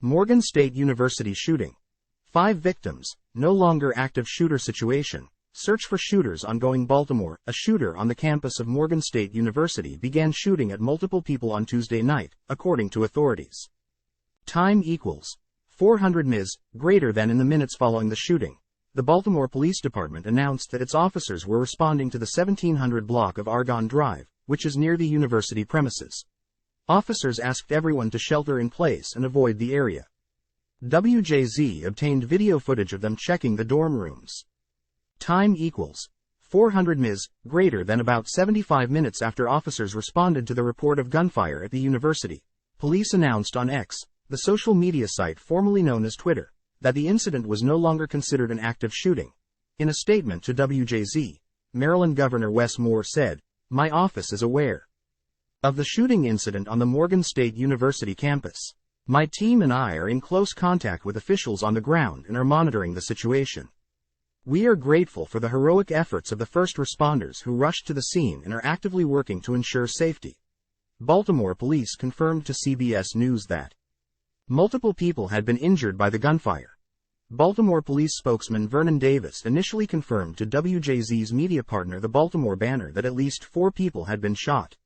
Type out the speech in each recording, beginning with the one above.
Morgan State University shooting. 5 victims, no longer active shooter situation. Search for shooters ongoing. Baltimore, a shooter on the campus of Morgan State University began shooting at multiple people on Tuesday night, according to authorities. Time equals 400 ms, greater than in the minutes following the shooting. The Baltimore Police Department announced that its officers were responding to the 1700 block of Argonne Drive, which is near the university premises. Officers asked everyone to shelter in place and avoid the area. WJZ obtained video footage of them checking the dorm rooms. Time equals 400 ms, greater than about 75 minutes after officers responded to the report of gunfire at the university. Police announced on X, the social media site formerly known as Twitter, that the incident was no longer considered an active shooting. In a statement to WJZ, Maryland Governor Wes Moore said, "My office is aware of the shooting incident on the Morgan State University campus. My team and I are in close contact with officials on the ground and are monitoring the situation. We are grateful for the heroic efforts of the first responders who rushed to the scene and are actively working to ensure safety." Baltimore police confirmed to CBS News that multiple people had been injured by the gunfire. Baltimore police spokesman Vernon Davis initially confirmed to WJZ's media partner the Baltimore Banner that at least 4 people had been shot.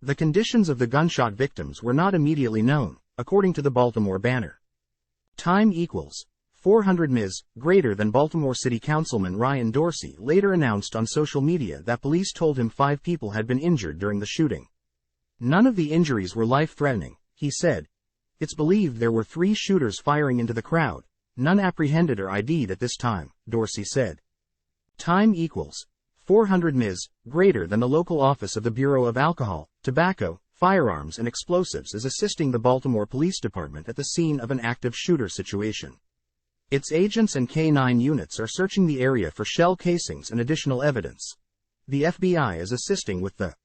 The conditions of the gunshot victims were not immediately known, according to the Baltimore Banner. Time equals 400 ms, greater than. Baltimore City Councilman Ryan Dorsey later announced on social media that police told him 5 people had been injured during the shooting. None of the injuries were life-threatening, he said. It's believed there were 3 shooters firing into the crowd, none apprehended or ID'd at this time, Dorsey said. Time equals 400 ms, greater than. The local office of the Bureau of Alcohol, Tobacco, Firearms and Explosives is assisting the Baltimore Police Department at the scene of an active shooter situation. Its agents and K-9 units are searching the area for shell casings and additional evidence. The FBI is assisting with the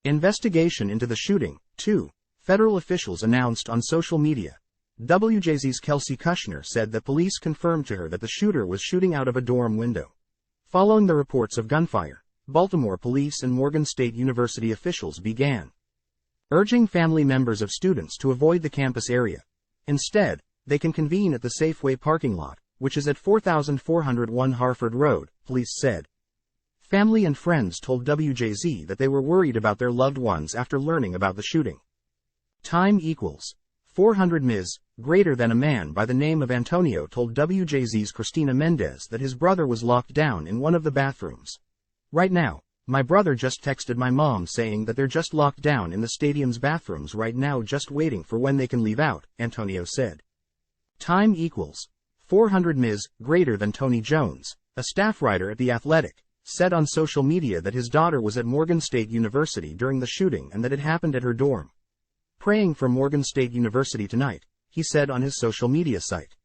investigation into the shooting, too, federal officials announced on social media. WJZ's Kelsey Kushner said that police confirmed to her that the shooter was shooting out of a dorm window. Following the reports of gunfire, Baltimore police and Morgan State University officials began urging family members of students to avoid the campus area. Instead, they can convene at the Safeway parking lot, which is at 4401 Harford Road, police said. Family and friends told WJZ that they were worried about their loved ones after learning about the shooting. Time equals 400 ms, greater than. A man by the name of Antonio told WJZ's Christina Mendez that his brother was locked down in one of the bathrooms. "Right now, my brother just texted my mom saying that they're just locked down in the stadium's bathrooms right now, just waiting for when they can leave out," Antonio said. Time equals 400 ms, greater than. Tony Jones, a staff writer at The Athletic, said on social media that his daughter was at Morgan State University during the shooting and that it happened at her dorm. "Praying for Morgan State University tonight," he said on his social media site.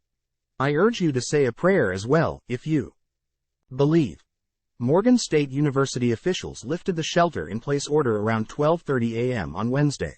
"I urge you to say a prayer as well, if you believe." Morgan State University officials lifted the shelter-in-place order around 12:30 a.m. on Wednesday.